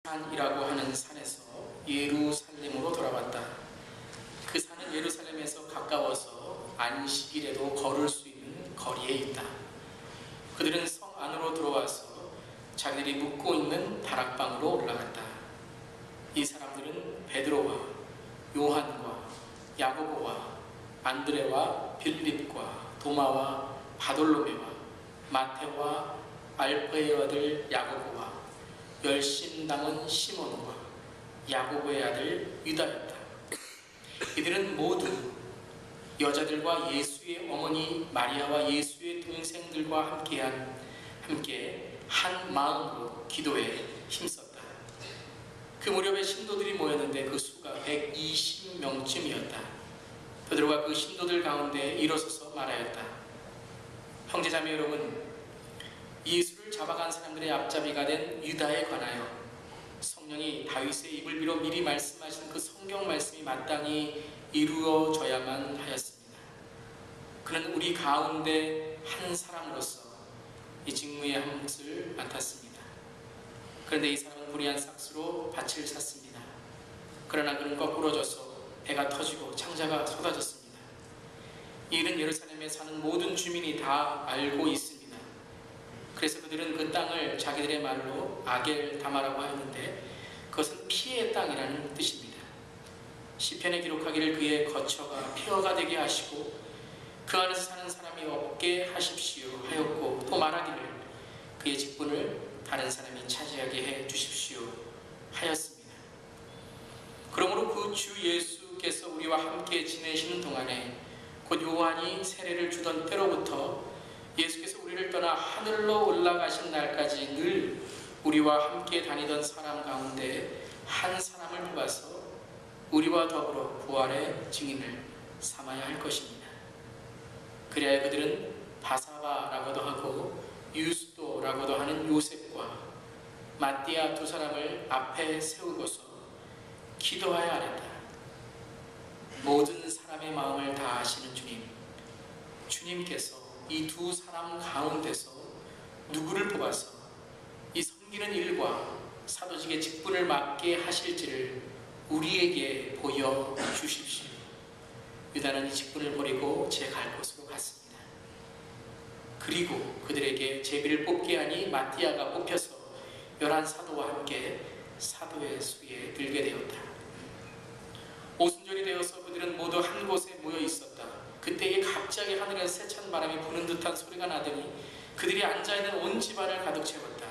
산이라고 하는 산에서 예루살렘으로 돌아왔다. 그 산은 예루살렘에서 가까워서 안식일에도 걸을 수 있는 거리에 있다. 그들은 성 안으로 들어와서 자기들이 묵고 있는 다락방으로 올라갔다. 이 사람들은 베드로와 요한과 야고보와 안드레와 빌립과 도마와 바돌로메와 마테와 알페의 아들 야고보와 열심당은 시몬과 야고보의 아들 유다였다. 이들은 모두 여자들과 예수의 어머니 마리아와 예수의 동생들과 함께 한 마음으로 기도에 힘썼다. 그 무렵에 신도들이 모였는데 그 수가 120명쯤이었다. 베드로가 그 신도들 가운데 일어서서 말하였다. 형제자매 여러분, 예수를 잡아간 사람들의 앞잡이가 된 유다에 관하여 성령이 다윗의 입을 빌어 미리 말씀하신 그 성경 말씀이 마땅히 이루어져야만 하였습니다. 그는 우리 가운데 한 사람으로서 이 직무의 한 몫을 맡았습니다. 그런데 이 사람은 불의한 삭수로 밭을 샀습니다. 그러나 그는 거꾸러져서 배가 터지고 창자가 쏟아졌습니다. 이 일은 예루살렘에 사는 모든 주민이 다 알고 있습니다. 그래서 그들은 그 땅을 자기들의 말로 아겔다마라고 하였는데 그것은 피의 땅이라는 뜻입니다. 시편에 기록하기를 그의 거처가 폐허가 되게 하시고 그 안에서 사는 사람이 없게 하십시오 하였고 또 말하기를 그의 직분을 다른 사람이 차지하게 해 주십시오 하였습니다. 그러므로 그 주 예수께서 우리와 함께 지내시는 동안에 곧 요한이 세례를 주던 때로부터 예수께서 우리를 떠나 하늘로 올라가신 날까지 늘 우리와 함께 다니던 사람 가운데 한 사람을 뽑아서 우리와 더불어 부활의 증인을 삼아야 할 것입니다. 그리하여 그들은 바사바라고도 하고 유스도라고도 하는 요셉과 마띠아 두 사람을 앞에 세우고서 기도하여 아랬다. 모든 사람의 마음을 다 아시는 주님께서 이 두 사람 가운데서 누구를 뽑아서 이 섬기는 일과 사도직의 직분을 맡게 하실지를 우리에게 보여주십시오. 유다는 이 직분을 버리고 제 갈 곳으로 갔습니다. 그리고 그들에게 제비를 뽑게 하니 마띠아가 뽑혀서 11사도와 함께 사도의 수에 들게 되었다. 오순절이 되어서 그들은 모두 한 곳에 모여 있었다. 그때에 갑자기 하늘에서 세찬 바람이 부는 듯한 소리가 나더니 그들이 앉아있는 온 집안을 가득 채웠다.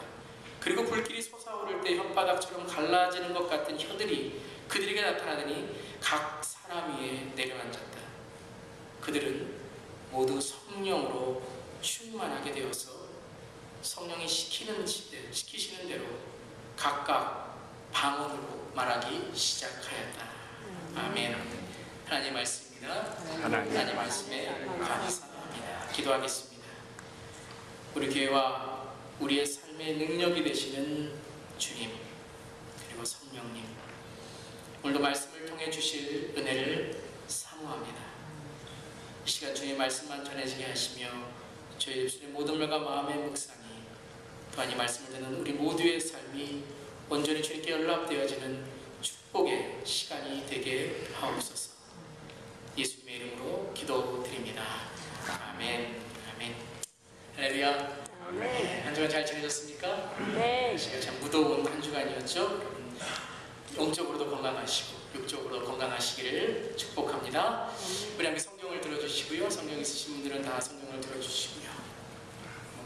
그리고 불길이 솟아오를 때 혓바닥처럼 갈라지는 것 같은 혀들이 그들에게 나타나더니 각 사람 위에 내려앉았다. 그들은 모두 성령으로 충만하게 되어서 성령이 시키시는 대로 각각 방언으로 말하기 시작하였다. 아멘. 하나님의 말씀입니다. 하나님의 말씀에 감사합니다. 기도하겠습니다. 우리 교회와 우리의 삶의 능력이 되시는 주님 그리고 성령님, 오늘도 말씀을 통해 주실 은혜를 사모합니다. 이 시간 주의 말씀만 전해지게 하시며 저희 입술의 모든 말과 마음의 묵상이 또한 이 말씀을 듣는 우리 모두의 삶이 온전히 주님께 연락되어지는 축복의 시간이 되게 하옵소서. 예수님의 이름으로 기도드립니다. 아멘. 아멘. 할렐루야. 한 주간 잘 지내셨습니까? 네. 시간 참 무더운 한 주간이었죠. 영적으로도 건강하시고 육적으로도 건강하시기를 축복합니다. 우리 함께 성경을 들어주시고요. 성경 있으신 분들은 다 성경을 들어주시고요.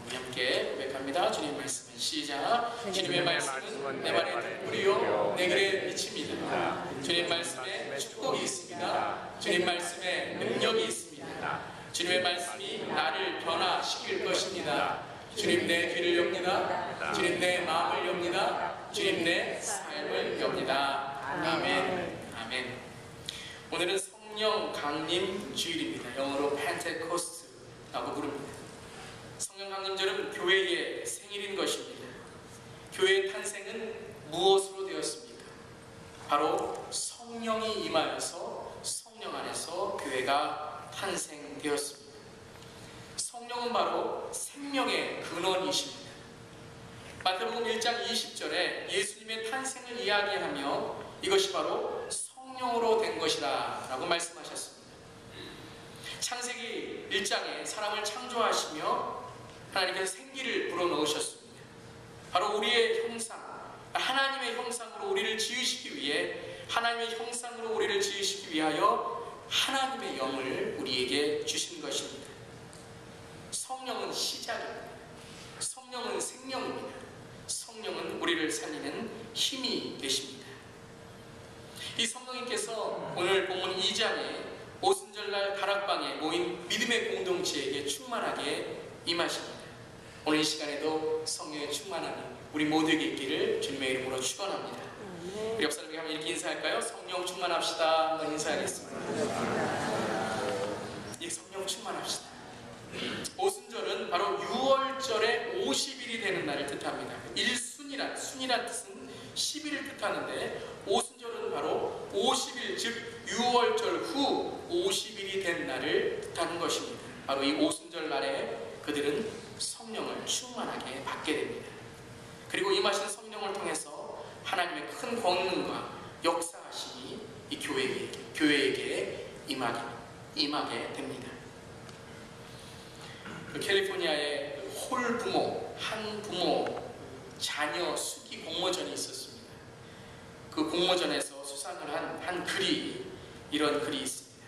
우리 함께 고백합니다. 주님 말씀은 시작. 주님의 말씀은 내 말에 뿌리요 내 글에 미칩니다. 주님 말씀에 축복이 있습니다. 주님 말씀에 능력이 있습니다. 주님의 말씀이 나를 변화시킬 것입니다. 주님 내 귀를 엽니다. 주님 내 마음을 엽니다. 주님 내 삶을 엽니다. 아멘. 아멘. 오늘은 성령 강림 주일입니다. 영어로 펜테코스트라고 부릅니다. 성령 강림절은 교회의 생일인 것입니다. 교회의 탄생은 무엇으로 되었습니까? 바로 성령이 임하여서 성령 안에서 교회가 탄생되었습니다. 성령은 바로 생명의 근원이십니다. 마태복음 1장 20절에 예수님의 탄생 탄생을 이야기하며 이것이 바로 성령으로 된 것이다 라고 말씀하셨습니다. 창세기 1장에 사람을 창조하시며 하나님께서 생기를 불어넣으셨습니다. 바로 우리의 형상, 하나님의 형상으로 우리를 지으시기 위해, 하나님의 형상으로 우리를 지으시기 위하여 하나님의 영을 우리에게 주신 것입니다. 성령은 시작입니다. 성령은 생명입니다. 성령은 우리를 살리는 힘이 되십니다. 이 성령님께서 오늘 본문 2장에 오순절날 다락방에 모인 믿음의 공동체에게 충만하게 임하십니다. 오늘 이 시간에도 성령의 충만함이 우리 모두에게 있기를 주님의 이름으로 축원합니다. 우리 옆 사람에게 한번 이렇게 인사할까요? 성령 충만합시다. 한번 인사하겠습니다. 이 성령 충만합시다. 오순절은 바로 6월절의 50일이 되는 날을 뜻합니다. 일순이란 뜻은 10일을 뜻하는데, 오순절은 바로 50일, 즉 6월절 후 50일이 된 날을 뜻하는 것입니다. 바로 이 오순절 날에 그들은 성령을 충만하게 받게 됩니다. 그리고 임하신 성령을 통해서 하나님의 큰 권능과 역사하심이 이 교회에게 임하게 됩니다. 캘리포니아에 홀 부모, 한 부모 자녀 수기 공모전이 있었습니다. 그 공모전에서 수상을 한 글이, 이런 글이 있습니다.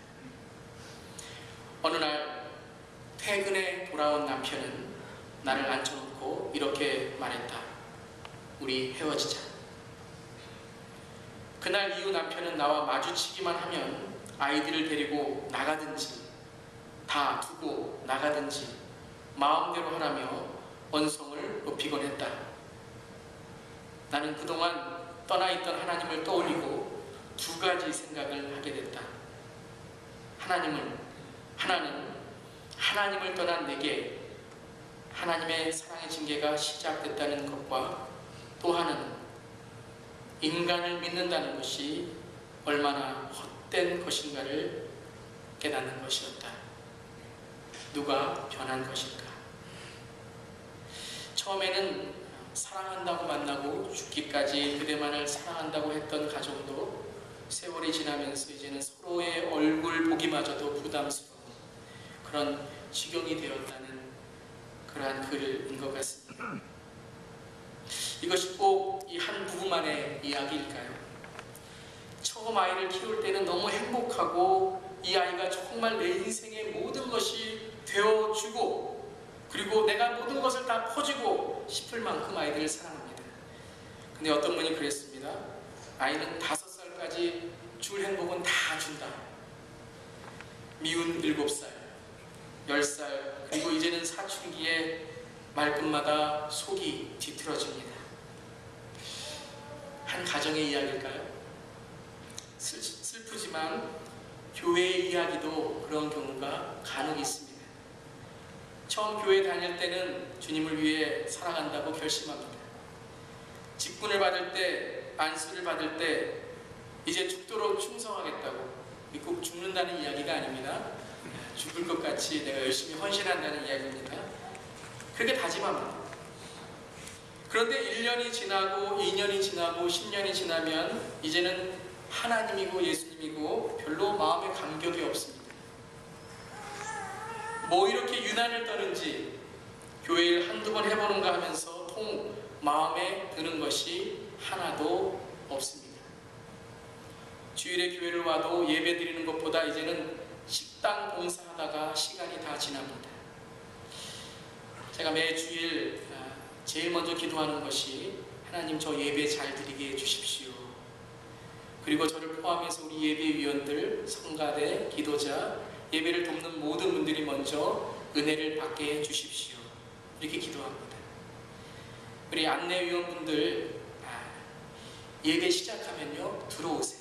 어느 날 퇴근에 돌아온 남편은 나를 앉혀놓고 이렇게 말했다. 우리 헤어지자. 그날 이후 남편은 나와 마주치기만 하면 아이들을 데리고 나가든지, 다 두고 나가든지 마음대로 하라며 언성을 높이곤 했다. 나는 그동안 떠나있던 하나님을 떠올리고 두 가지 생각을 하게 됐다. 하나는 하나님을 떠난 내게 하나님의 사랑의 징계가 시작됐다는 것과, 또 하나는 인간을 믿는다는 것이 얼마나 헛된 것인가를 깨닫는 것이었다. 누가 변한 것일까? 처음에는 사랑한다고 만나고 죽기까지 그대만을 사랑한다고 했던 가정도 세월이 지나면서 이제는 서로의 얼굴 보기마저도 부담스러운 그런 지경이 되었다는 그러한 글인 것 같습니다. 이것이 꼭 이 한 부부만의 이야기일까요? 처음 아이를 키울 때는 너무 행복하고 이 아이가 정말 내 인생의 모든 것이 되어주고, 그리고 내가 모든 것을 다 퍼주고 싶을 만큼 아이들을 사랑합니다. 근데 어떤 분이 그랬습니다. 아이는 5살까지 줄 행복은 다 준다. 미운 7살, 10살, 그리고 이제는 사춘기에 말끝마다 속이 뒤틀어집니다. 한 가정의 이야기일까요? 슬프지만 교회의 이야기도 그런 경우가 간혹 있습니다. 처음 교회 다닐 때는 주님을 위해 살아간다고 결심합니다. 직분을 받을 때, 안수를 받을 때 이제 죽도록 충성하겠다고, 꼭 죽는다는 이야기가 아닙니다. 죽을 것 같이 내가 열심히 헌신한다는 이야기입니다. 그렇게 다짐합니다. 그런데 1년이 지나고 2년이 지나고 10년이 지나면 이제는 하나님이고 예수님이고 별로 마음에 감격이 없습니다. 뭐 이렇게 유난을 떠는지 교회를 한두 번 해보는가 하면서 마음에 드는 것이 하나도 없습니다. 주일에 교회를 와도 예배 드리는 것보다 이제는 식당 봉사하다가 시간이 다 지납니다. 제가 매 주일 제일 먼저 기도하는 것이, 하나님 저 예배 잘 드리게 해주십시오. 그리고 저를 포함해서 우리 예배위원들, 성가대, 기도자, 예배를 돕는 모든 분들이 먼저 은혜를 받게 해주십시오. 이렇게 기도합니다. 우리 안내위원분들, 예배 시작하면요 들어오세요.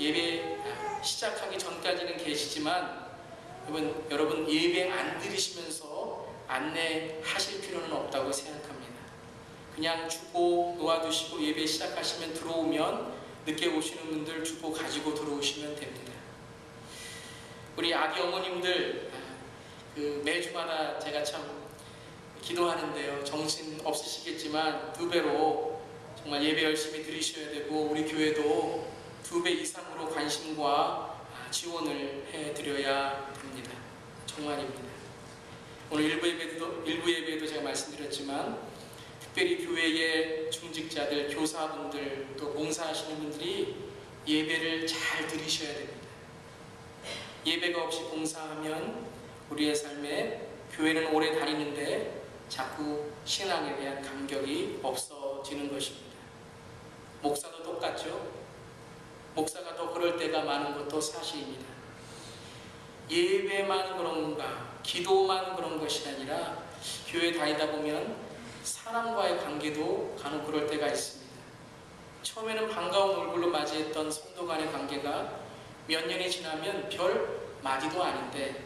예배 시작하기 전까지는 계시지만 여러분 예배 안 드리시면서 안내하실 필요는 없다고 생각합니다. 그냥 주보 놓아두시고 예배 시작하시면 들어오면, 늦게 오시는 분들 주보 가지고 들어오시면 됩니다. 우리 아기 어머님들, 매주마다 제가 참 기도하는데요, 정신 없으시겠지만 2배로 정말 예배 열심히 드리셔야 되고 우리 교회도 2배 이상으로 관심과 지원을 해드려야 됩니다. 정말입니다. 오늘 일부 예배에도 제가 말씀드렸지만 특별히 교회의 중직자들, 교사분들, 또 봉사하시는 분들이 예배를 잘 드리셔야 됩니다. 예배가 없이 봉사하면 우리의 삶에 교회는 오래 다니는데 자꾸 신앙에 대한 감격이 없어지는 것입니다. 목사도 똑같죠. 목사가 더 그럴 때가 많은 것도 사실입니다. 예배만 그런가, 기도만 그런 것이 아니라 교회 다니다 보면 사람과의 관계도 간혹 그럴 때가 있습니다. 처음에는 반가운 얼굴로 맞이했던 성도 간의 관계가 몇 년이 지나면 별 마디도 아닌데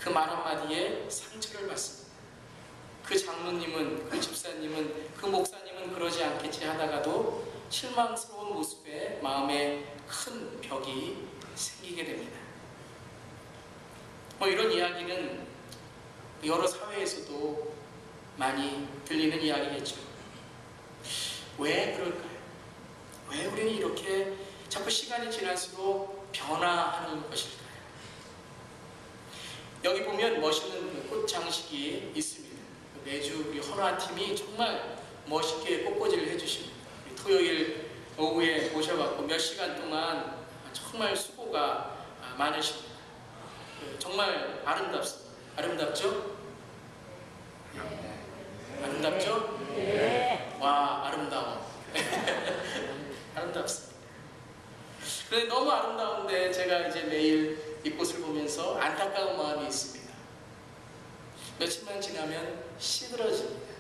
그 말 한마디에 상처를 받습니다. 그 장로님은, 그 집사님은, 그 목사님은 그러지 않겠지 하다가도 실망스러운 모습에 마음에 큰 벽이 생기게 됩니다. 이런 이야기는 여러 사회에서도 많이 들리는 이야기겠죠. 왜 그럴까요? 왜 우리는 이렇게 자꾸 시간이 지날수록 변화하는 것일까요? 여기 보면 멋있는 꽃 장식이 있습니다. 매주 우리 헌화팀이 정말 멋있게 꽃꽂이를 해주십니다. 토요일 오후에 모셔갖고 몇 시간 동안 정말 수고가 많으십니다. 정말 아름답습니다. 아름답죠? 아름답죠? 네. 와, 아름다워. 아름답습니다. 그런데 너무 아름다운데 제가 이제 매일 이 꽃을 보면서 안타까운 마음이 있습니다. 며칠만 지나면 시들어집니다.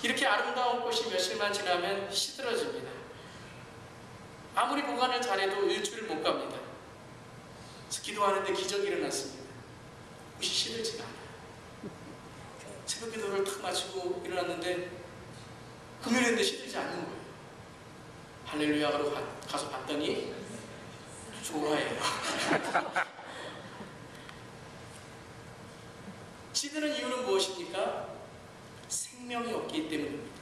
이렇게 아름다운 꽃이 며칠만 지나면 시들어집니다. 아무리 보관을 잘해도 일주일 못 갑니다. 그래서 기도하는데 기적이 일어났습니다. 꽃이 시들지가 않아요. 새벽 기도를 탁 마치고 일어났는데 금요일인데 시들지 않는 거예요. 할렐루야로 가서 봤더니 좋아해요. 시드는 이유는 무엇입니까? 생명이 없기 때문입니다.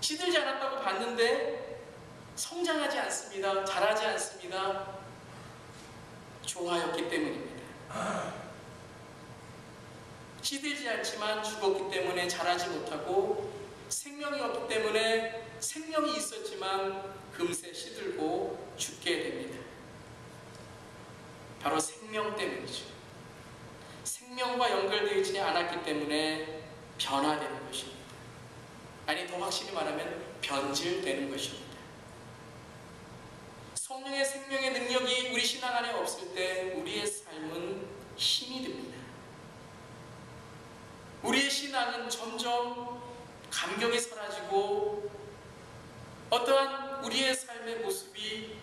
시들지 않았다고 봤는데 성장하지 않습니다. 자라지 않습니다. 조화였기 때문입니다. 시들지 않지만 죽었기 때문에 자라지 못하고 생명이 없기 때문에 생명이 있었지만 금세 시들고 죽게 됩니다. 바로 생명 때문이죠. 생명과 연결되지 않았기 때문에 변화되는 것입니다. 아니 더 확실히 말하면 변질되는 것입니다. 성령의 생명의 능력이 우리 신앙 안에 없을 때 우리의 삶은 힘이 듭니다. 우리의 신앙은 점점 감격이 사라지고 어떠한 우리의 삶의 모습이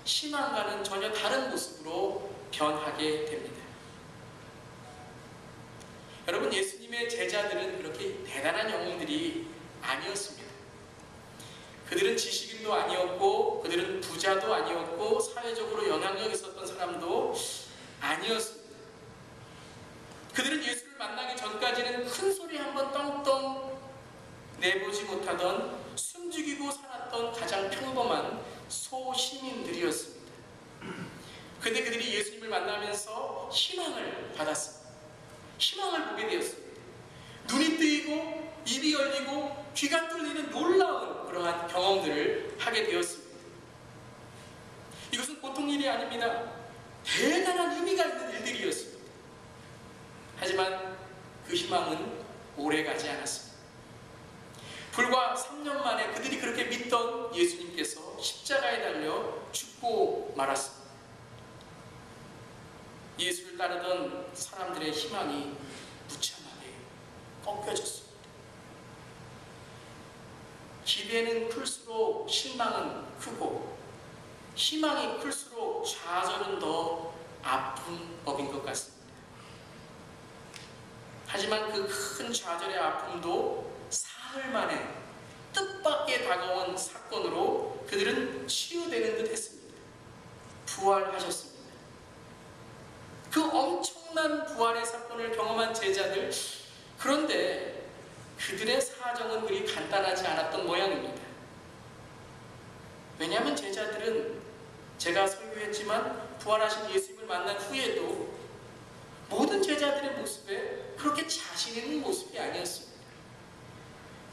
신앙과는 전혀 다른 모습으로 변하게 됩니다. 여러분, 예수님의 제자들은 그렇게 대단한 영웅들이 아니었습니다. 그들은 지식인도 아니었고 그들은 부자도 아니었고 사회적으로 영향력 있었던 사람도 아니었습니다. 그들은 예수를 만나기 전까지는 큰 소리 한번 떵떵 내보지 못하던 숨죽이고 살았던 가장 평범한 소시민들이었습니다. 그런데 그들이 예수님을 만나면서 희망을 받았습니다. 희망을 보게 되었습니다. 눈이 뜨이고 입이 열리고 귀가 뚫리는 놀라운 그러한 경험들을 하게 되었습니다. 이것은 보통 일이 아닙니다. 대단한 의미가 있는 일들이었습니다. 하지만 그 희망은 오래가지 않았습니다. 불과 3년 만에 그들이 그렇게 믿던 예수님께서 십자가에 달려 죽고 말았습니다. 예수를 따르던 사람들의 희망이 무참하게 꺾여졌습니다. 기대는 클수록 실망은 크고 희망이 클수록 좌절은 더 아픈 법인 것 같습니다. 하지만 그 큰 좌절의 아픔도 사흘 만에 뜻밖의 다가온 사건으로 그들은 치유되는 듯 했습니다. 부활하셨습니다. 그 엄청난 부활의 사건을 경험한 제자들, 그런데 그들의 사정은 그리 간단하지 않았던 모양입니다. 왜냐하면 제자들은 제가 설교했지만 부활하신 예수님을 만난 후에도 모든 제자들의 모습에 그렇게 자신 있는 모습이 아니었습니다.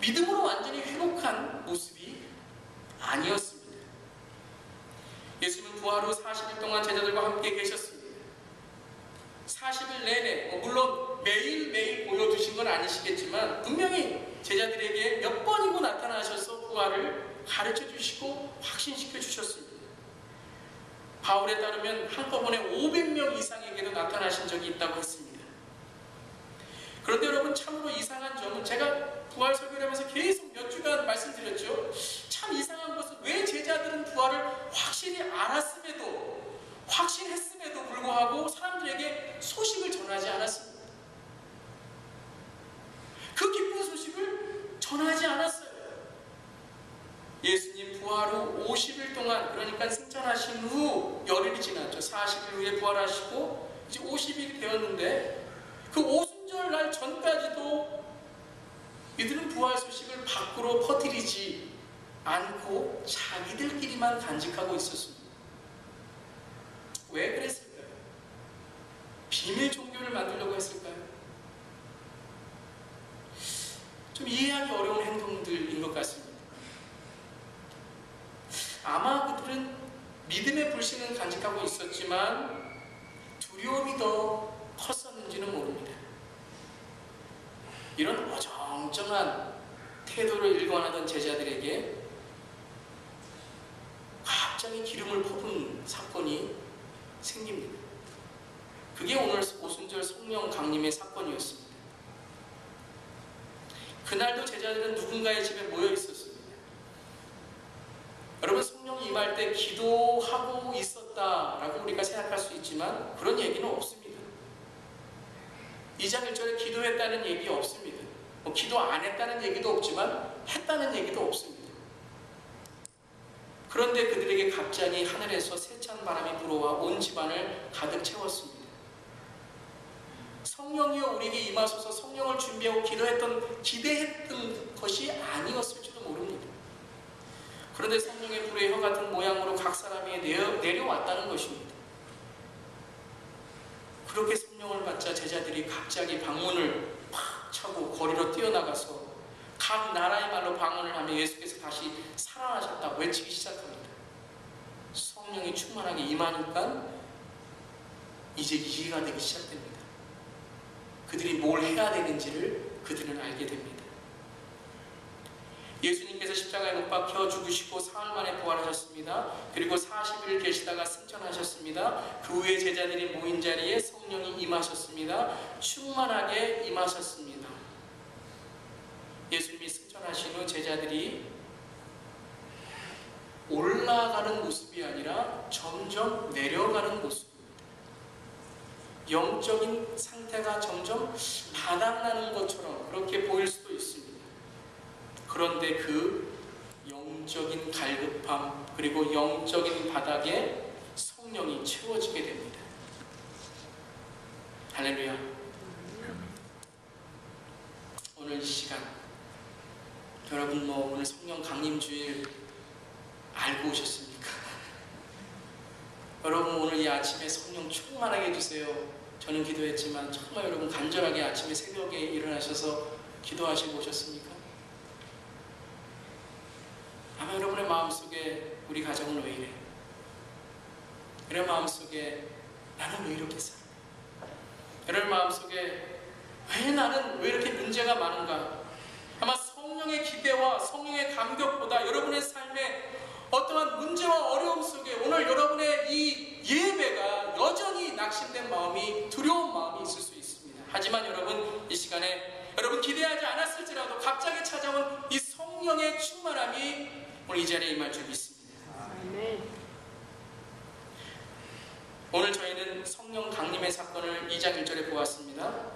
믿음으로 완전히 회복한 모습이 아니었습니다. 예수님은 부활 후 40일 동안 제자들과 함께 계셨습니다. 40일 내내, 물론 매일매일 보여주신 건 아니시겠지만 분명히 제자들에게 몇 번이고 나타나셔서 부활을 가르쳐 주시고 확신시켜 주셨습니다. 바울에 따르면 한꺼번에 500명 이상에게도 나타나신 적이 있다고 했습니다. 그런데 여러분, 참으로 이상한 점은 제가 부활 설교를 하면서 계속 몇 주간 말씀드렸죠. 참 이상한 것은 왜 제자들은 부활을 확실히 알았음에도, 확신했음에도 불구하고 사람들에게 소식을 전하지 않았습니다. 그 기쁜 소식을 전하지 않았어요. 예수님 부활 후 50일 동안, 그러니까 승천하신 후 열흘이 지났죠. 40일 후에 부활하시고 이제 50일이 되었는데 그 오순절날 전까지도 이들은 부활 소식을 밖으로 퍼뜨리지 않고 자기들끼리만 간직하고 있었습니다. 왜 그랬을까요? 비밀 종교를 만들려고 했을까요? 좀 이해하기 어려운 행동들인 것 같습니다. 아마 그들은 믿음의 불신은 간직하고 있었지만 두려움이 더 컸었는지는 모릅니다. 이런 어정쩡한 태도를 일관하던 제자들에게 갑자기 기름을 퍼부은 사건이 생깁니다. 그게 오늘 오순절 성령 강림의 사건이었습니다. 그날도 제자들은 누군가의 집에 모여 있었습니다. 여러분, 성령이 임할 때 기도하고 있었다라고 우리가 생각할 수 있지만 그런 얘기는 없습니다. 2장 1절에 기도했다는 얘기 없습니다. 기도 안 했다는 얘기도 없지만 했다는 얘기도 없습니다. 그런데 그들에게 갑자기 하늘에서 세찬 바람이 불어와 온 집안을 가득 채웠습니다. 성령이여 우리에게 임하소서 성령을 준비하고 기대했던 것이 아니었을지도 모릅니다. 그런데 성령의 불의 혀 같은 모양으로 각 사람에게 내려왔다는 것입니다. 그렇게 성령을 받자 제자들이 갑자기 방문을 팍 차고 거리로 뛰어나가서 각 나라의 말로 방언을 하며 예수께서 다시 살아나셨다 외치기 시작합니다. 성령이 충만하게 임하니까 이제 이해가 되기 시작됩니다. 그들이 뭘 해야 되는지를 그들은 알게 됩니다. 예수님께서 십자가에 못 박혀 죽으시고 사흘 만에 부활하셨습니다. 그리고 40일 계시다가 승천하셨습니다. 그 후에 제자들이 모인 자리에 성령이 임하셨습니다. 충만하게 임하셨습니다. 예수님이 승천하신 후 제자들이 올라가는 모습이 아니라 점점 내려가는 모습입니다. 영적인 상태가 점점 바닥나는 것처럼 그렇게 보일 수도 있습니다. 그런데 그 영적인 갈급함 그리고 영적인 바닥에 성령이 채워지게 됩니다. 할렐루야. 오늘 이 시간 여러분 오늘 성령 강림주일 알고 오셨습니까? 여러분 오늘 이 아침에 성령 충만하게 해주세요. 저는 기도했지만 정말 여러분 간절하게 아침에 새벽에 일어나셔서 기도하시고 오셨습니까? 아마 여러분의 마음속에 우리 가정은 왜 이래? 여러분 마음속에 나는 왜 이렇게 살아? 여러분 마음속에 왜 이렇게 문제가 많은가? 아마 성령의 기대와 성령의 감격보다 여러분의 삶에 어떠한 문제와 어려움 속에 오늘 여러분의 이 예배가 여전히 낙심된 마음이 두려운 마음이 있을 수 있습니다. 하지만 여러분 이 시간에 여러분 기대하지 않았을지라도 갑자기 찾아온 이 성령의 충만함이 오늘 이 자리에 임할 줄 믿습니다. 오늘 저희는 성령 강림의 사건을 2장 1절에 보았습니다.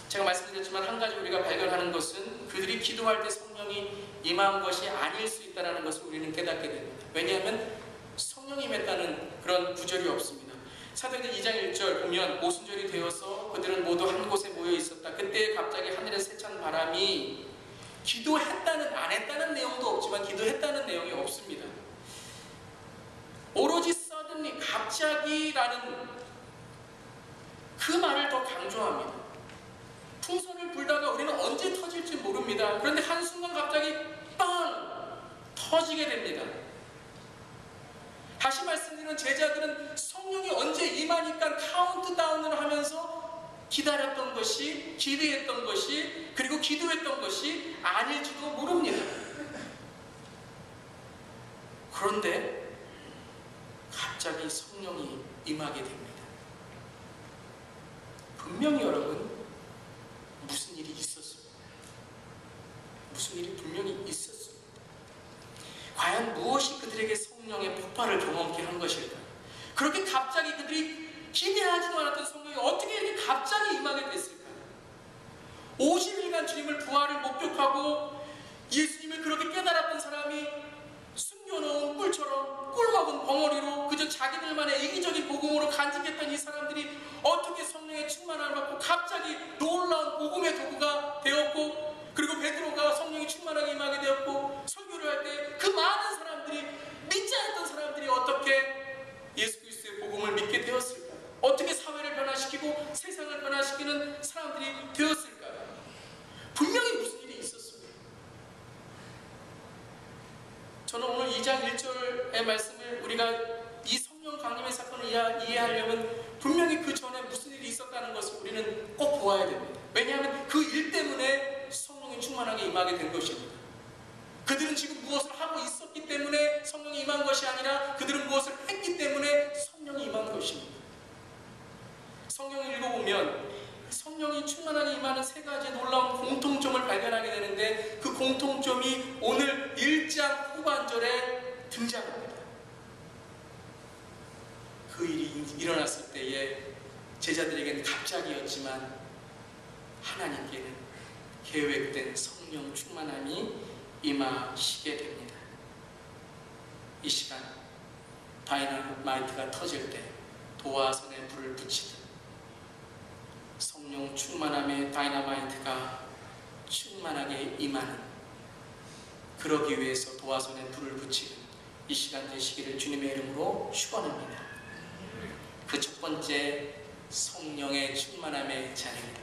제가 말씀드렸지만 한 가지 우리가 발견하는 것은 그들이 기도할 때 성령이 임한 것이 아닐 수 있다는 것을 우리는 깨닫게 됩니다. 왜냐하면 성령이 임했다는 그런 구절이 없습니다. 사도행전 2장 1절 보면 오순절이 되어서 그들은 모두 한 곳에 모여 있었다. 그때 갑자기 하늘에 세찬 바람이, 기도했다는, 안 했다는 내용도 없지만 기도했다는 내용이 없습니다. 오로지 suddenly, 갑자기라는 그 말을 더 강조합니다. 풍선을 불다가 우리는 언제 터질지 모릅니다. 그런데 한순간 갑자기 빵! 터지게 됩니다. 다시 말씀드리는 제자들은 성령이 언제 임하니까 카운트다운을 하면서 기다렸던 것이, 기대했던 것이, 그리고 기도했던 것이 아닐지도 모릅니다. 그런데 갑자기 성령이 임하게 됩니다. 분명히 여러분, 무슨 일이 있었습니다. 무슨 일이 분명히 있었습니다. 과연 무엇이 그들에게 성령의 폭발을 경험케 한 것일까? 그렇게 갑자기 그들이 기대하지도 않았던 성령이 어떻게 이렇게 갑자기 임하게 됐을까? 50일간 주님을 부활을 목격하고 예수님을 그렇게 깨달았던 사람이 숨겨놓은 꿀처럼, 꿀먹은 벙어리로 그저 자기들만의 이기적인 복음으로 간직했던 이 사람들이 어떻게 성령의 충만함을 받고 갑자기 놀라운 복음의 도구가 되었고, 그리고 베드로가 성령이 충만하게 임하게 되었고, 설교를 할 때 그 많은 사람들이, 믿지 않았던 사람들이 어떻게 예수 그리스도의 복음을 믿게 되었을까? 어떻게 사회를 변화시키고 세상을 변화시키는 사람들이 되었을까? 분명히 무슨 일이 있었습니다. 저는 오늘 2장 1절의 말씀을 우리가 이 성령 강림의 사건을 이해하려면 분명히 그 전에 무슨 일이 있었다는 것을 우리는 꼭 보아야 됩니다. 왜냐하면 그 일 때문에 성령이 충만하게 임하게 된 것입니다. 그들은 지금 무엇을 하고 있었기 때문에 성령이 임한 것이 아니라 그들은 무엇을 했기 때문에 성령이 임한 것입니다. 성경을 읽어보면 성령이 충만하게 임하는 세 가지 놀라운 공통점을 발견하게 되는데, 그 공통점이 오늘 1장 후반절에 등장합니다. 그 일이 일어났을 때에 제자들에게는 갑자기였지만 하나님께는 계획된 성령 충만함이 임하시게 됩니다. 이 시간 다이너마이트가 터질 때 도화선에 불을 붙이듯 성령 충만함의 다이너마이트가 충만하게 임하는, 그러기 위해서 도화선에 불을 붙이는 이 시간 되시기를 주님의 이름으로 축원합니다. 그 첫 번째 성령의 충만함의 자리입니다.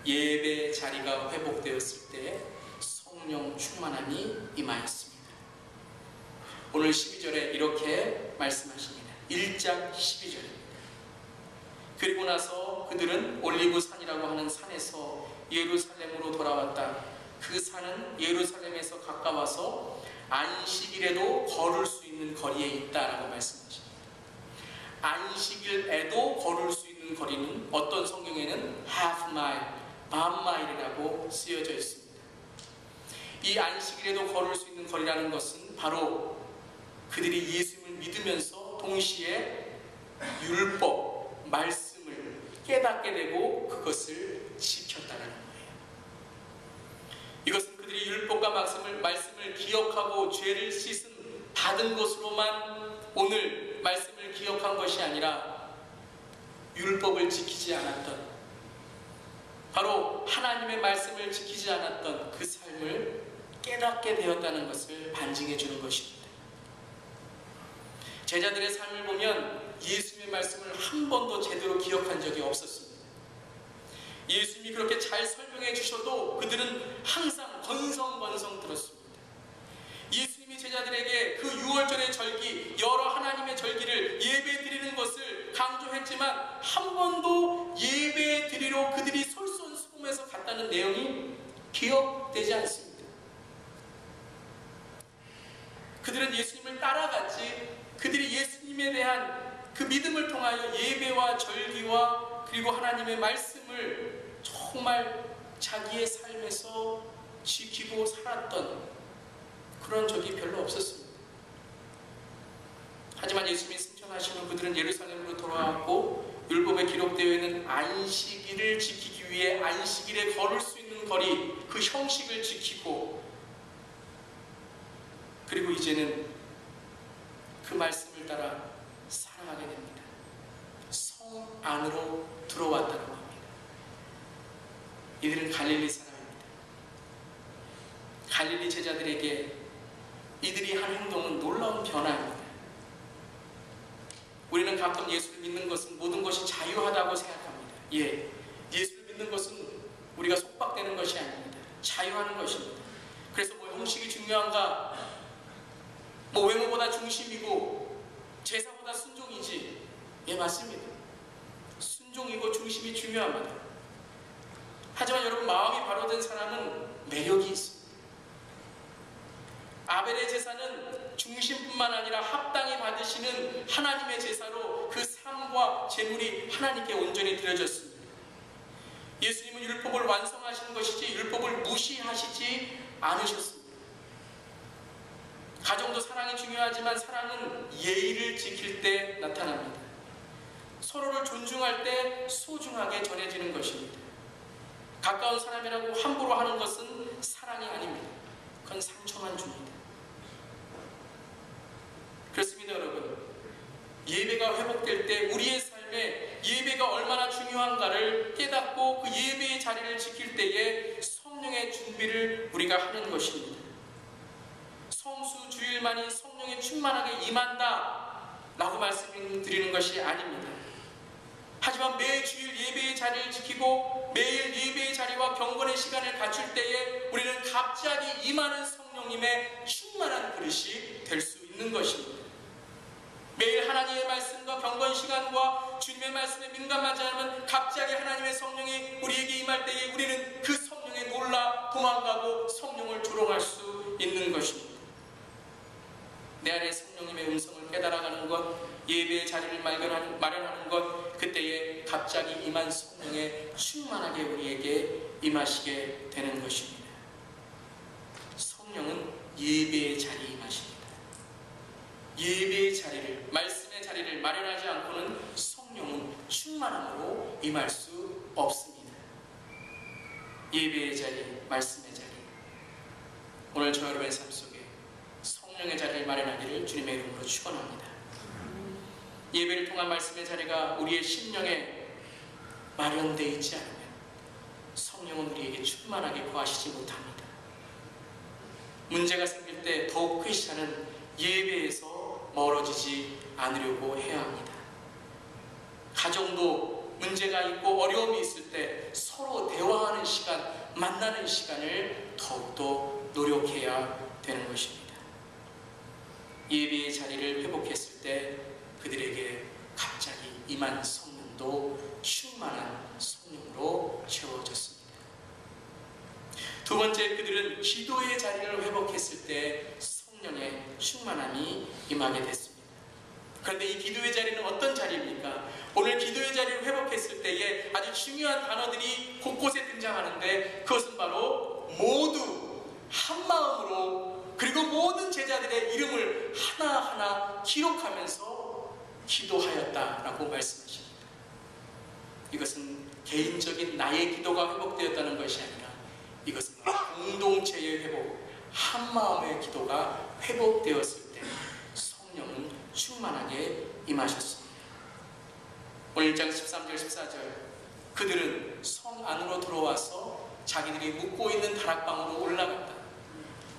예배 자리가 회복되었을 때 성령 충만함이 임하였습니다. 오늘 12절에 이렇게 말씀하십니다. 1장 12절입니다. 그리고 나서 그들은 올리브 산이라고 하는 산에서 예루살렘으로 돌아왔다. 그 산은 예루살렘에서 가까워서 안식일에도 걸을 수 있는 거리에 있다라고 말씀하십니다. 안식일에도 걸을 수 있는 거리는 어떤 성경에는 half mile, 반 마일이라고 쓰여져 있습니다. 이 안식일에도 걸을 수 있는 거리라는 것은 바로 그들이 예수님을 믿으면서 동시에 율법, 말씀을 깨닫게 되고 그것을 지켰다는 거예요. 이것은 그들이 율법과 말씀을 기억하고 죄를 씻음 받은 것으로만 오늘 말씀을 기억한 것이 아니라 율법을 지키지 않았던, 바로 하나님의 말씀을 지키지 않았던 그 삶을 깨닫게 되었다는 것을 반증해 주는 것입니다. 제자들의 삶을 보면 예수님의 말씀을 한 번도 제대로 기억한 적이 없었습니다. 예수님이 그렇게 잘 설명해 주셔도 그들은 항상 건성건성 들었습니다. 예수님이 제자들에게 그 6월절의 절기, 여러 하나님의 절기를 예배 드리는 것을 강조했지만 한 번도 예배 드리러 그들이 솔선수범해서 갔다는 내용이 기억되지 않습니다. 그들은 예수님을 따라갔지, 그들이 예수님에 대한 그 믿음을 통하여 예배와 절기와 그리고 하나님의 말씀을 정말 자기의 삶에서 지키고 살았던 그런 적이 별로 없었습니다. 하지만 예수님이 승천하시고 그들은 예루살렘으로 돌아왔고, 율법에 기록되어 있는 안식일을 지키기 위해 안식일에 걸을 수 있는 거리, 그 형식을 지키고, 그리고 이제는 그 말씀을 따라 살아가게 됩니다. 안으로 들어왔다고 합니다. 이들은 갈릴리 사람입니다. 갈릴리 제자들에게 이들이 한 행동은 놀라운 변화입니다. 우리는 가끔 예수를 믿는 것은 모든 것이 자유하다고 생각합니다. 예수를 믿는 것은 우리가 속박되는 것이 아닙니다. 자유하는 것입니다. 그래서 뭐 형식이 중요한가, 뭐 외모보다 중심이고 제사보다 순종이지. 맞습니다. 순종이고 중심이 중요합니다. 하지만 여러분, 마음이 바로 된 사람은 매력이 있습니다. 아벨의 제사는 중심뿐만 아니라 합당히 받으시는 하나님의 제사로 그 삶과 제물이 하나님께 온전히 드려졌습니다. 예수님은 율법을 완성하시는 것이지 율법을 무시하시지 않으셨습니다. 가정도 사랑이 중요하지만 사랑은 예의를 지킬 때 나타납니다. 서로를 존중할 때 소중하게 전해지는 것입니다. 가까운 사람이라고 함부로 하는 것은 사랑이 아닙니다. 그건 상처만 줍니다. 그렇습니다, 여러분. 예배가 회복될 때 우리의 삶에 예배가 얼마나 중요한가를 깨닫고 그 예배의 자리를 지킬 때에 성령의 준비를 우리가 하는 것입니다. 성수 주일만이 성령이 충만하게 임한다 라고 말씀드리는 것이 아닙니다. 하지만 매주일 예배의 자리를 지키고 매일 예배의 자리와 경건의 시간을 갖출 때에 우리는 갑자기 임하는 성령님의 충만한 그릇이 될 수 있는 것입니다. 매일 하나님의 말씀과 경건 시간과 주님의 말씀에 민감하지 않으면 갑자기 하나님의 성령이 우리에게 임할 때에 우리는 그 성령에 놀라 도망가고 성령을 조롱할 수 있는 것입니다. 내 안에 성령님의 음성을 깨달아가는 것, 예배의 자리를 마련하는 것, 그때에 갑자기 임한 성령에 충만하게 우리에게 임하시게 되는 것입니다. 성령은 예배의 자리에 임하십니다. 예배의 자리를, 말씀의 자리를 마련하지 않고는 성령은 충만함으로 임할 수 없습니다. 예배의 자리, 말씀의 자리, 오늘 저 여러분의 삶 속에 성령의 자리를 마련하기를 주님의 이름으로 축원합니다. 예배를 통한 말씀의 자리가 우리의 심령에 마련되어 있지 않으면 성령은 우리에게 충만하게 거하시지 못합니다. 문제가 생길 때 더욱 크리스찬은 예배에서 멀어지지 않으려고 해야 합니다. 가정도 문제가 있고 어려움이 있을 때 서로 대화하는 시간, 만나는 시간을 더욱더 노력해야 되는 것입니다. 예배의 자리를 회복했을 때 그들에게 갑자기 임한 성령도 충만한 성령으로 채워졌습니다. 두 번째, 그들은 기도의 자리를 회복했을 때 성령의 충만함이 임하게 됐습니다. 그런데 이 기도의 자리는 어떤 자리입니까? 오늘 기도의 자리를 회복했을 때에 아주 중요한 단어들이 곳곳에 등장하는데 그것은 바로 모두 한 마음으로, 그리고 모든 제자들의 이름을 하나하나 기록하면서 기도하였다라고 말씀하십니다. 이것은 개인적인 나의 기도가 회복되었다는 것이 아니라 이것은 공동체의 회복, 한 마음의 기도가 회복되었을 때 성령은 충만하게 임하셨습니다. 오늘 1장 13절 14절, 그들은 성 안으로 들어와서 자기들이 묵고 있는 다락방으로 올라갔다.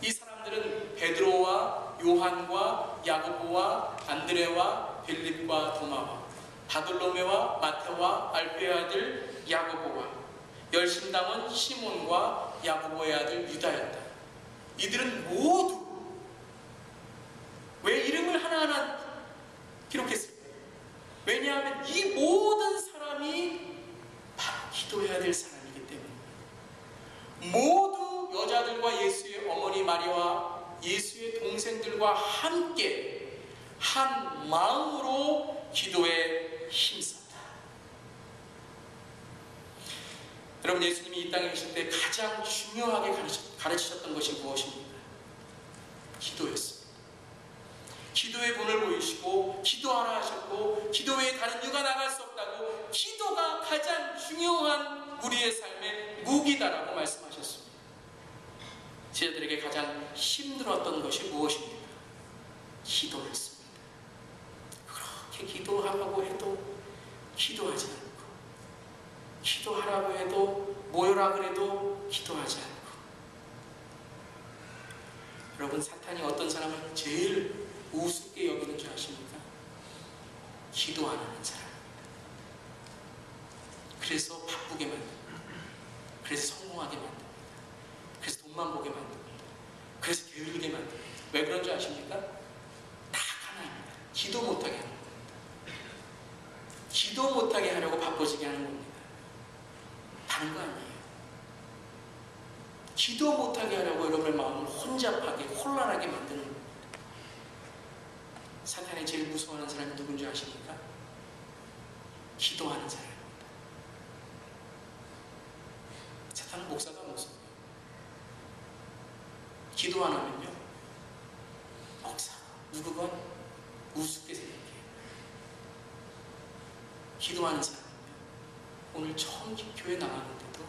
이 사람들은 베드로와 요한과 야고보와 안드레와 빌립과 도마와 바돌로메와 마테와 알페의 아들 야고보와 열심당원 시몬과 야고보의 아들 유다였다. 이들은 모두 왜 이름을 하나하나 기록했을까요? 왜냐하면 이 모든 사람이 바로 기도해야 될 사람이기 때문에 모두 여자들과 예수의 어머니 마리아와 예수의 동생들과 함께 한 마음으로 기도에 힘썼다. 여러분, 예수님이 이 땅에 계실 때 가장 중요하게 가르치셨던 것이 무엇입니까? 기도였습니다. 기도의 본을 보이시고 기도하라 하셨고 기도 외에 다른 유가 나갈 수 없다고, 기도가 가장 중요한 우리의 삶의 무기다라고 말씀하셨습니다. 제자들에게 가장 힘들었던 것이 무엇입니까? 기도였습니다. 그렇게 기도하라고 해도 기도하지 않고, 기도하라고 해도 모여라 그래도 기도하지 않고. 여러분, 사탄이 어떤 사람을 제일 우습게 여기는 줄 아십니까? 기도 안 하는 사람입니다. 그래서 바쁘게 만듭니다. 그래서 성공하게 만듭니다. 그래서 돈만 보게 만듭니다. 그래서 게을리게 만듭니다. 왜 그런 줄 아십니까? 딱 하나입니다. 기도 못하게 하는 겁니다. 기도 못하게 하려고 바빠지게 하는 겁니다. 다른 거 아니에요. 기도 못하게 하려고 여러분의 마음을 혼잡하게 혼란하게 만드는 겁니다. 사탄이 제일 무서워하는 사람이 누군지 아십니까? 기도하는 사람입니다. 사탄은 목사가 무서워요. 기도 안 하면요, 목사 누구건 우습게 생각해요. 기도하는 사람은요, 오늘 처음 교회 나왔는데도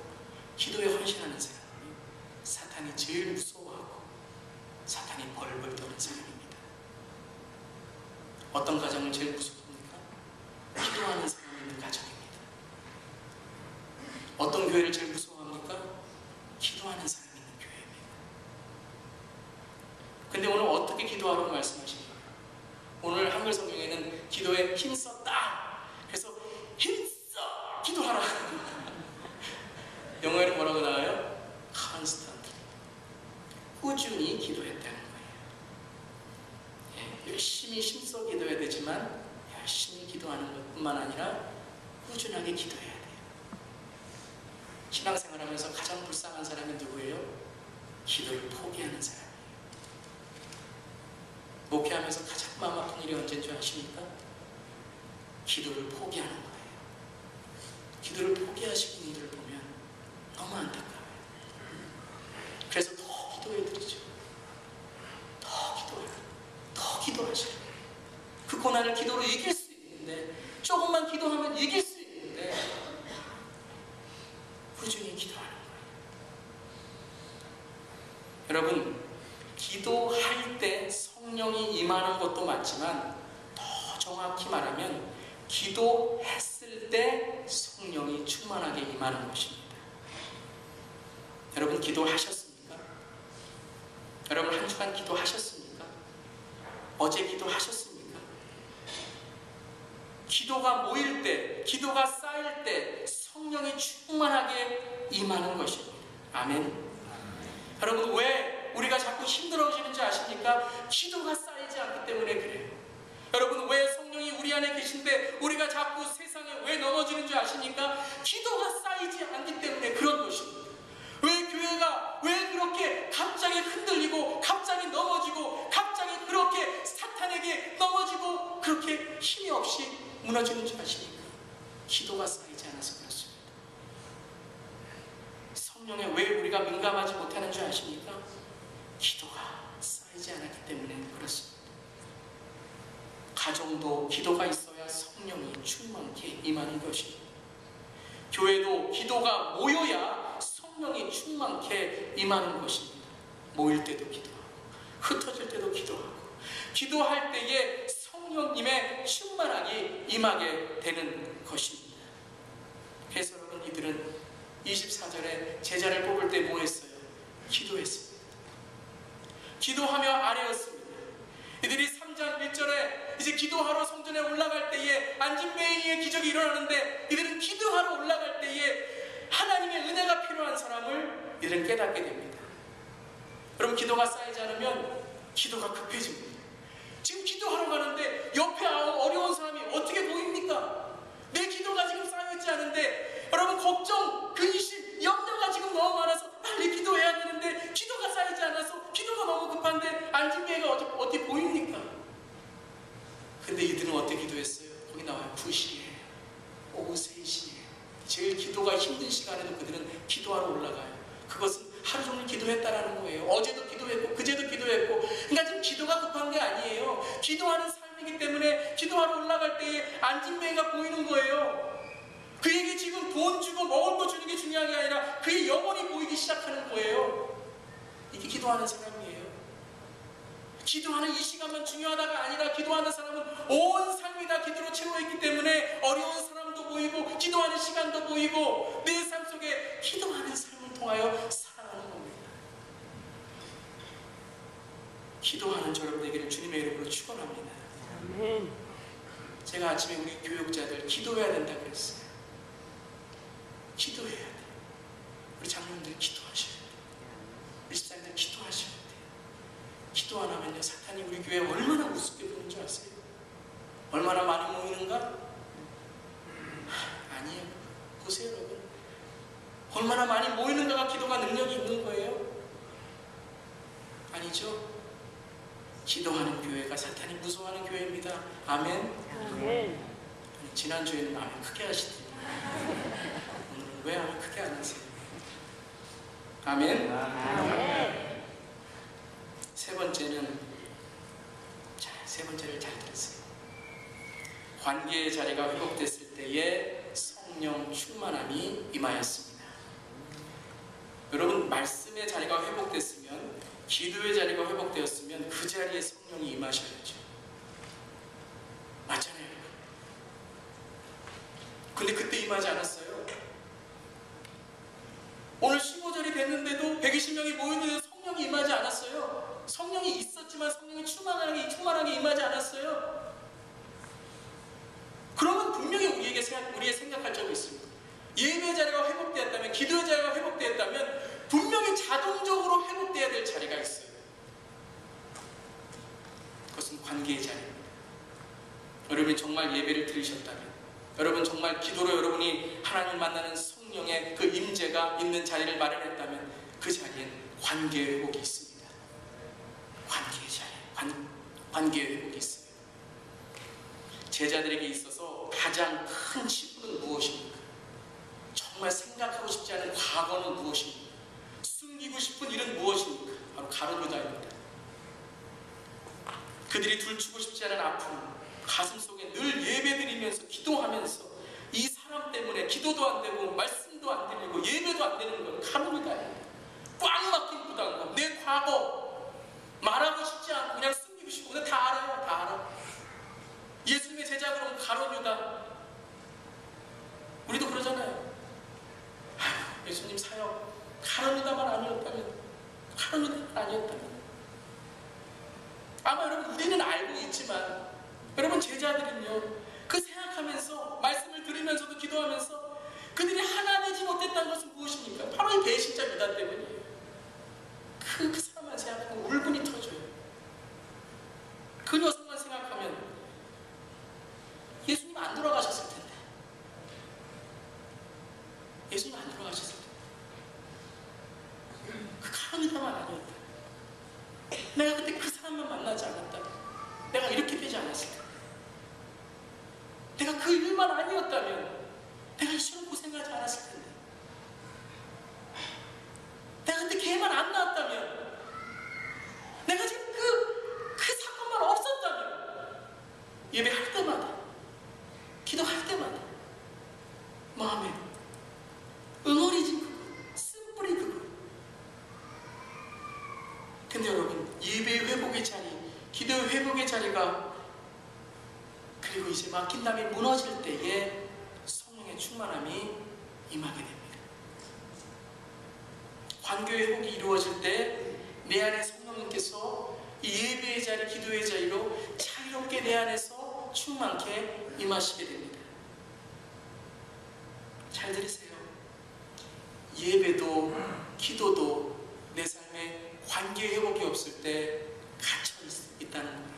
기도에 헌신하는 사람이 사탄이 제일 무서워하고 사탄이 벌벌 떠는 사람입니다. 어떤 가정을 제일 무섭습니까? 기도하는 사람이 있는 가정입니다. 어떤 교회를 제일 무서워합니까? 기도하는 사람이 있는 교회입니다. 근데 오늘 어떻게 기도하라고 말씀하십니까? 오늘 한글 성경에는 기도에 힘썼다. 그래서 힘써 기도하라. 영어에는 뭐라고 나와요? constantly. 꾸준히 기도했다는 거예요. 열심히 힘써 기도해야 되지만 열심히 기도하는 것뿐만 아니라 꾸준하게 기도해야 돼요. 신앙생활하면서 가장 불쌍한 사람이 누구예요? 기도를 포기하는 사람이에요. 목회하면서 가장 마음 아픈 일이 언제인 줄 아십니까? 기도를 포기하는 거예요. 기도를 포기하시는 이들을 보면 너무 안타까워요. 그래서 더 기도해드리죠. 더 기도해요. 더 기도하시고, 그 고난을 기도로 이길 수 있는데, 조금만 기도하면 이길 수 있는데 꾸준히 기도하는 거예요. 여러분, 기도할 때 성령이 임하는 것도 맞지만 더 정확히 말하면 기도했을 때 성령이 충만하게 임하는 것입니다. 여러분, 기도하셨습니까? 여러분, 한 주간 기도하셨습니까? 어제 기도하셨습니까? 기도가 모일 때, 기도가 쌓일 때 성령이 충만하게 임하는 것입니다. 아멘. 여러분, 왜 우리가 자꾸 힘들어지는지 아십니까? 기도가 쌓이지 않기 때문에 그래요. 여러분, 왜 성령이 우리 안에 계신데 우리가 자꾸 세상에 왜 넘어지는 줄 아십니까? 기도가 쌓이지 않기 때문에 그런 것입니다. 왜 교회가 왜 그렇게 갑자기 흔들리고 갑자기 넘어지고 갑자기 그렇게 사탄에게 넘어지고 그렇게 힘이 없이 무너지는 줄 아십니까? 기도가 쌓이지 않아서 그렇습니다. 성령에 왜 우리가 민감하지 못하는 줄 아십니까? 기도가 쌓이지 않았기 때문에 그렇습니다. 가정도 기도가 있어야 성령이 충만케 임하는 것입니다. 교회도 기도가 모여야 성령이 충만케 임하는 것입니다. 모일 때도 기도하고 흩어질 때도 기도하고 기도할 때에 성령님의 충만하게 임하게 되는 것입니다. 그래서 여러분, 이들은 24절에 제자를 뽑을 때 뭐 했어요? 기도했습니다. 기도하며 아뢰었습니다. 이들이 3장 1절에 이제 기도하러 성전에 올라갈 때에 안진뱅이의 기적이 일어나는데, 이들은 기도하러 올라갈 때에 하나님의 은혜가 필요한 사람을 이들은 깨닫게 됩니다. 여러분, 기도가 쌓이지 않으면 기도가 급해집니다. 지금 기도하러 가는데 옆에 어려운 사람이 어떻게 보입니까? 내 기도가 지금 쌓여있지 않은데, 여러분, 걱정, 근심, 염려가 지금 너무 많아서 빨리 기도해야 되는데 기도가 쌓이지 않아서 기도가 너무 급한데 안진뱅이가 어떻게 보입니까? 근데 이들은 어떻게 기도했어요? 거기 나와요. 2시에, 오후 3시에 제일 기도가 힘든 시간에도 그들은 기도하러 올라가요. 그것은 하루 종일 기도했다라는 거예요. 어제도 기도했고 그제도 기도했고. 그러니까 지금 기도가 급한 게 아니에요. 기도하는 삶이기 때문에 기도하러 올라갈 때에 안진뱅이가 보이는 거예요. 그에게 지금 돈 주고 먹을 거 주는 게 중요한 게 아니라 그의 영혼이 보이기 시작하는 거예요. 이게 기도하는 사람이에요. 기도하는 이 시간만 중요하다가 아니라 기도하는 사람은 온 삶이 다 기도로 채워있기 때문에 어려운 사람도 보이고 기도하는 시간도 보이고 내 삶 속에 기도하는 삶을 통하여 살아가는 겁니다. 기도하는 여러분 되기를 주님의 이름으로 축원합니다. 아멘. 제가 아침에 우리 교육자들 기도해야 된다 그랬어요. 기도해야 돼. 우리 장로님들 기도하셔야 돼. 우리 집사님들 기도하셔야 돼. 기도 안 하면요 사탄이 우리 교회에 얼마나 우습게 보는 줄 아세요? 얼마나 많이 모이는가? 아니에요. 보세요 여러분. 얼마나 많이 모이는가가 기도가 능력이 있는 거예요? 아니죠. 기도하는 교회가 사탄이 무서워하는 교회입니다. 아멘. 아멘. 아니, 지난주에는 아멘 크게 하시더니 오늘은 왜 아멘 크게 안 하세요? 아멘. 아멘. 세 번째는 세 번째를 잘 들으세요. 관계의 자리가 회복됐을 때에 성령 충만함이 임하였습니다. 여러분 말씀의 자리가 회복됐으면 기도의 자리가 회복되었으면 그 자리에 성령이 임하셔야죠. 맞잖아요. 근데 그때 임하지 않았어요. 오늘 15절이 됐는데도 120명이 모이는데도 성령이 임하지 않았어요. 성령이 있었지만 성령이 충만하게 임하지 않았어요. 그러면 분명히 우리의 생각할 점이 있습니다. 예배의 자리가 회복되었다면, 기도의 자리가 회복되었다면 분명히 자동적으로 회복되어야 될 자리가 있어요. 그것은 관계의 자리입니다. 여러분이 정말 예배를 드리셨다면, 여러분 정말 기도로 여러분이 하나님 만나는 성령의 그 임재가 있는 자리를 마련했다면 그 자리엔 관계의 회복이 있습니다. 관계의 자리, 관계의 회복이 있어요. 제자들에게 있어서 가장 큰 치부는 무엇입니까? 정말 생각하고 싶지 않은 과거는 무엇입니까? 숨기고 싶은 일은 무엇입니까? 바로 가룟 유다입니다. 그들이 들추고 싶지 않은 아픔, 가슴속에 늘 예배드리면서 기도하면서 이 사람 때문에 기도도 안 되고 말씀도 안 들리고 예배도 안 되는 건 가룟 유다입니다. 꽉 막힌 부담감, 내 과거 말하고 싶지 않고 그냥 숨기고 싶고 근데 다 알아요. 다 알아. 예수님의 제자 그러면 가룟 유다. 우리도 그러잖아요. 아휴, 예수님 사역 가룟 유다만 아니었다면, 가룟 유다만 아니었다면. 아마 여러분 우리는 알고 있지만 여러분 제자들은요 그 생각하면서 말씀을 들으면서도 기도하면서 그들이 하나 되지 못했다는 것은 무엇입니까? 바로 이 배신자 유다 때문이에요. 그 사람만 생각하면 울분이 터져요. 그 녀석만 생각하면 예수님 안 돌아가셨을 텐데. 예수님 안 돌아가셨을 텐데. 그 가룟 유다만 아니었다. 내가 그때 그 사람만 만나지 않았다면 내가 이렇게 되지 않았을 텐데. 내가 그 일만 아니었다면 내가 이처럼 고생하지 않았을 텐데. 내가 그때 걔만 안 나왔다면, 내가 지금 그 사건만 없었다면 예배할 때마다, 기도할 때마다 마음에 응어리진 그거, 쓴뿌리 그거. 근데 여러분 예배의 회복의 자리, 기도의 회복의 자리가 그리고 이제 막힌 담이 무너질 때에 성령의 충만함이 임하게 됩니다. 관계의 회복이 이루어질 때 내 안에 성령님께서 이 예배의 자리, 기도의 자리로 자유롭게 내 안에서 충만케 임하시게 됩니다. 잘 들으세요. 예배도 기도도 내 삶에 관계 회복이 없을 때 갇혀 있다는 거예요.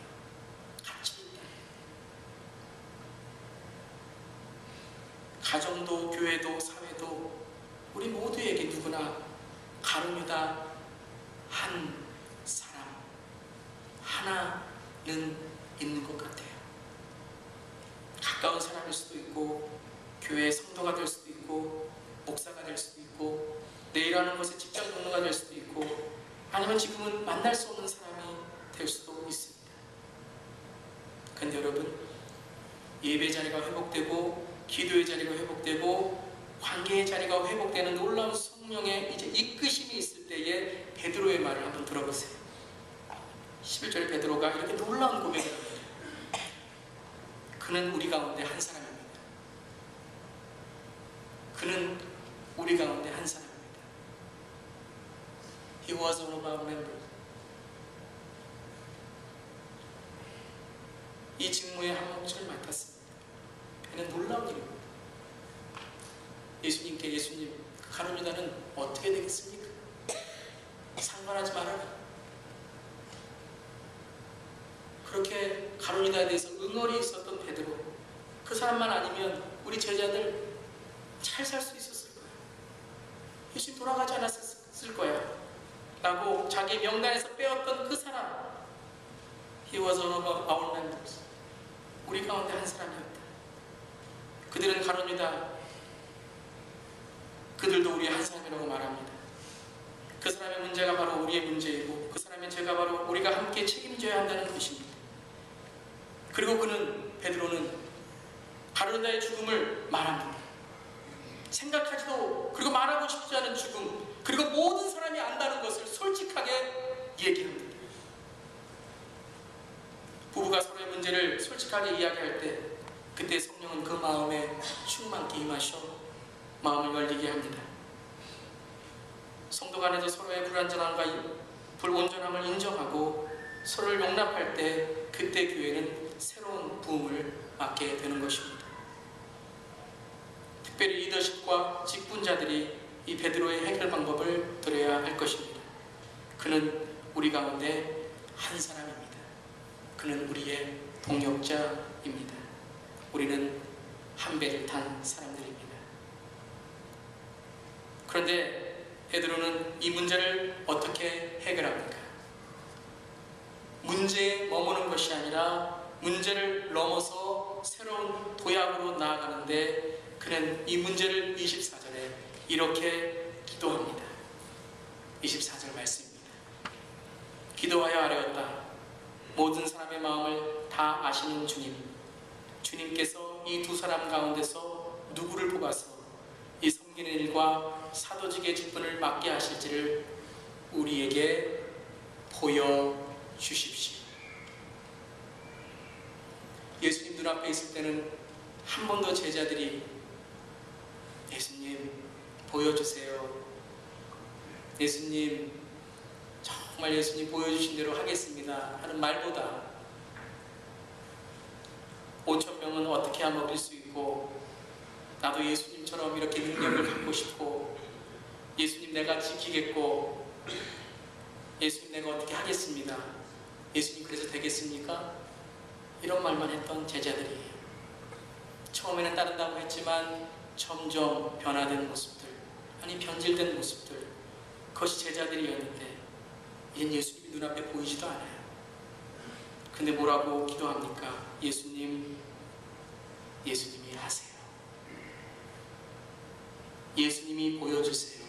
갇혀 있다. 가정도 교회도 사회도 우리 모두에게 누구나 가룟 유다 한 사람 하나는 있는 것 같아요. 가까운 사람일 수도 있고 교회의 성도가 될 수도 있고 목사가 될 수도 있고 내 일하는 곳의 직장 동료가 될 수도 있고 아니면 지금은 만날 수 없는 사람이 될 수도 있습니다. 근데 여러분 예배 자리가 회복되고 기도의 자리가 회복되고 관계의 자리가 회복되는 놀라운 성령의 이제 이끄심이 있을 때에 베드로의 말을 한번 들어보세요. 11절 베드로가 이렇게 놀라운 고백을 합니다. 그는 우리 가운데 한 사람입니다. was one of our members. 이 직무의 한 몫을 맡았습니다. 이는 놀라운 일입니다. 예수님께 예수님, 가룟 유다는 어떻게 되겠습니까? 상관하지 말아라. 그렇게 가룟 유다에 대해서 응어리 있었던 베드로, 그 사람만 아니면 우리 제자들 잘 살 수 있었을 거야. 예수님 돌아가지 않았을 거야 라고 자기 명단에서 빼었던 그 사람, He was one of our members. 우리 가운데 한 사람이었다. 그들은 가룟 유다, 그들도 우리의 한 사람이라고 말합니다. 그 사람의 문제가 바로 우리의 문제이고 그 사람의 죄가 바로 우리가 함께 책임져야 한다는 것입니다. 그리고 베드로는 가룟 유다의 죽음을 말합니다. 생각하지도, 그리고 말하고 싶지 않은 죽음, 그리고 모든 사람이 안다는 것을 솔직하게 얘기합니다. 부부가 서로의 문제를 솔직하게 이야기할 때, 그때 성령은 그 마음에 충만케 임하셔 마음을 열리게 합니다. 성도 간에도 서로의 불완전함과 불온전함을 인정하고 서로를 용납할 때, 그때 교회는 새로운 부흥을 맞게 되는 것입니다. 특별히 리더십과 직분자들이 이 베드로의 해결 방법을 들어야 할 것입니다. 그는 우리 가운데 한 사람입니다. 그는 우리의 동역자입니다. 우리는 한 배를 탄 사람들입니다. 그런데 베드로는 이 문제를 어떻게 해결합니까? 문제에 머무는 것이 아니라 문제를 넘어서 새로운 도약으로 나아가는데, 그는 이 문제를 24절에 이렇게 기도합니다. 24절 말씀입니다. 기도하여 아뢰었다. 모든 사람의 마음을 다 아시는 주님, 주님께서 이 두 사람 가운데서 누구를 뽑아서 이 섬기는 일과 사도직의 직분을 맡게 하실지를 우리에게 보여주십시오. 예수님 눈앞에 있을 때는 한 번도 제자들이 예수님 보여주세요, 예수님 정말 예수님 보여주신 대로 하겠습니다 하는 말보다 5,000명은 어떻게 먹일 수 있고, 나도 예수님처럼 이렇게 능력을 갖고 싶고, 예수님 내가 지키겠고, 예수님 내가 어떻게 하겠습니다, 예수님 그래서 되겠습니까? 이런 말만 했던 제자들이에요. 처음에는 따른다고 했지만 점점 변화된 모습들, 아니 변질된 모습들, 그것이 제자들이었는데 이젠 예수님이 눈앞에 보이지도 않아요. 근데 뭐라고 기도합니까? 예수님이 하세요. 예수님이 보여주세요.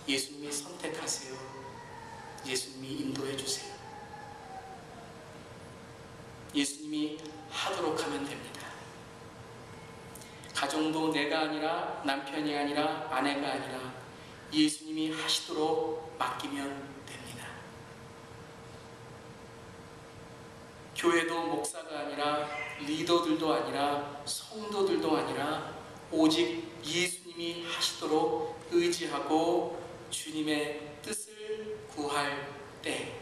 예수님이 선택하세요. 예수님이 인도해 주세요. 예수님이 하도록 하면 됩니다. 가정도 내가 아니라, 남편이 아니라, 아내가 아니라 예수님이 하시도록 맡기면 됩니다. 교회도 목사가 아니라, 리더들도 아니라, 성도들도 아니라 오직 예수님이 하시도록 의지하고 주님의 뜻을 구할 때,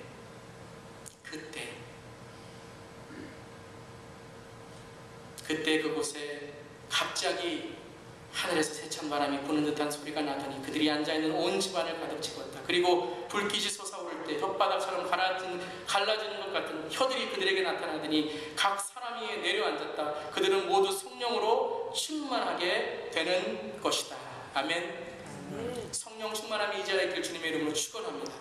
그때 그곳에 갑자기 하늘에서 세찬 바람이 부는 듯한 소리가 나더니 그들이 앉아있는 온 집안을 가득 채웠다. 그리고 불빛이 솟아오를 때 혓바닥처럼 갈라지는 것 같은 혀들이 그들에게 나타나더니 각 사람 위에 내려앉았다. 그들은 모두 성령으로 충만하게 되는 것이다. 아멘. 성령 충만함이 이 자리에 있길 주님의 이름으로 축원합니다.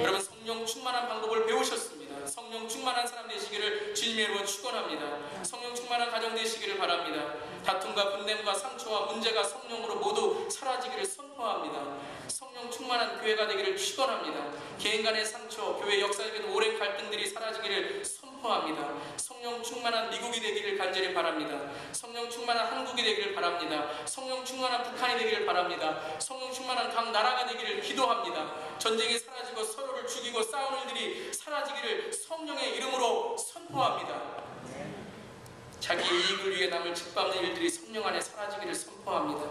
여러분, 성령 충만한 방법을 배우셨습니다. 성령 충만한 사람 되시기를 주님의 이름으로 축원합니다. 성령 충만한 가정 되시기를 바랍니다. 다툼과 분냄과 상처와 문제가 성령으로 모두 사라지기를 선포합니다. 성령 충만한 교회가 되기를 축원합니다. 개인 간의 상처, 교회 역사적인 오랜 갈등들이 사라지기를 선포합니다. 성령 충만한 미국이 되기를 간절히 바랍니다. 성령 충만한 한국이 되기를 바랍니다. 성령 충만한 북한이 되기를 바랍니다. 성령 충만한 각 나라가 되기를 기도합니다. 전쟁이 사라지고 서로를 죽이고 싸우는 일들이 사라지기를 성령의 이름으로 선포합니다. 자기 이익을 위해 남을 짓밟는 일들이 성령 안에 사라지기를 선포합니다.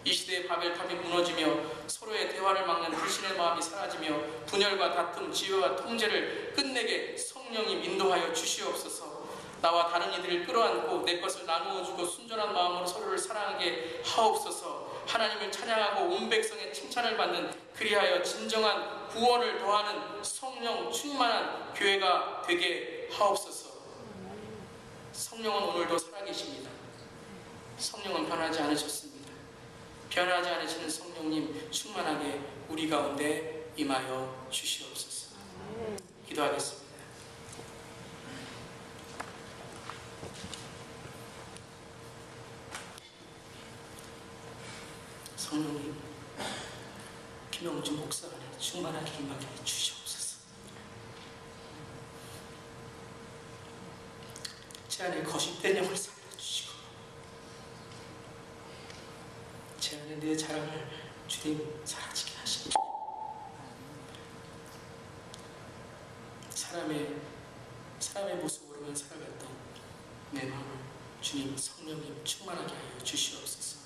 이 시대의 바벨탑이 무너지며 서로의 대화를 막는 불신의 마음이 사라지며 분열과 다툼, 지혜와 통제를 끝내게 성령님 인도하여 주시옵소서. 나와 다른 이들을 끌어안고 내 것을 나누어주고 순전한 마음으로 서로를 사랑하게 하옵소서. 하나님을 찬양하고 온 백성의 칭찬을 받는 그리하여 진정한 구원을 더하는 성령 충만한 교회가 되게 하옵소서. 성령은 오늘도 살아계십니다. 성령은 변하지 않으셨습니다. 변하지 않으시는 성령님 충만하게 우리 가운데 임하여 주시옵소서. 기도하겠습니다. 성령님, 김영주 목사 안에 충만하게 임하게 주시옵소서. 제 안에 거짓된 영을 살려주시고 제 안에 내 자랑을 주님 사라지게 하시고 사람의 모습으로만 살아갔던 내 마음을 주님 성령님 충만하게 하여 주시옵소서.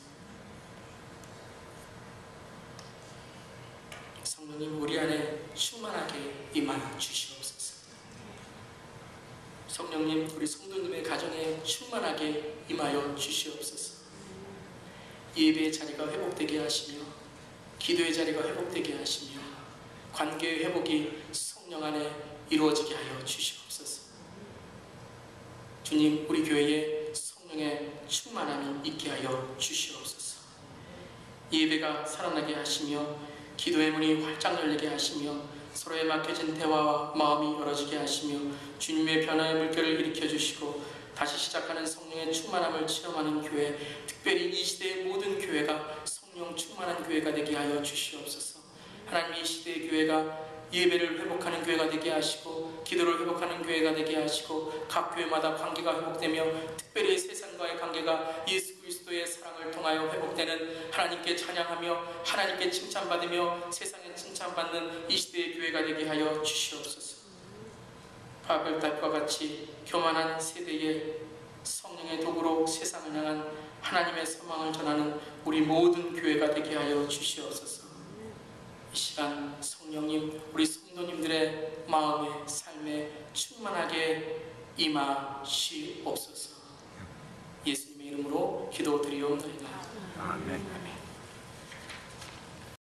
성령님 우리 안에 충만하게 임하여 주시옵소서. 성령님 우리 성도님의 가정에 충만하게 임하여 주시옵소서. 예배의 자리가 회복되게 하시며 기도의 자리가 회복되게 하시며 관계의 회복이 성령 안에 이루어지게 하여 주시옵소서. 주님 우리 교회에 성령의 충만함이 있게 하여 주시옵소서. 예배가 살아나게 하시며 기도의 문이 활짝 열리게 하시며 서로에 막혀진 대화와 마음이 열어지게 하시며 주님의 변화의 물결을 일으켜주시고 다시 시작하는 성령의 충만함을 체험하는 교회, 특별히 이 시대의 모든 교회가 성령 충만한 교회가 되게 하여 주시옵소서. 하나님 이 시대의 교회가 예배를 회복하는 교회가 되게 하시고 기도를 회복하는 교회가 되게 하시고 각 교회마다 관계가 회복되며 특별히 세상과의 관계가 예수 그리스도의 사랑을 통하여 회복되는 하나님께 찬양하며 하나님께 칭찬받으며 세상에 칭찬받는 이 시대의 교회가 되게 하여 주시옵소서. 바벨탑과 같이 교만한 세대의 성령의 도구로 세상을 향한 하나님의 소망을 전하는 우리 모든 교회가 되게 하여 주시옵소서. 이 시간 성령님 우리 성도님들의 마음에 삶에 충만하게 임하시옵소서. 예수님의 이름으로 기도드리옵나이다. 아멘.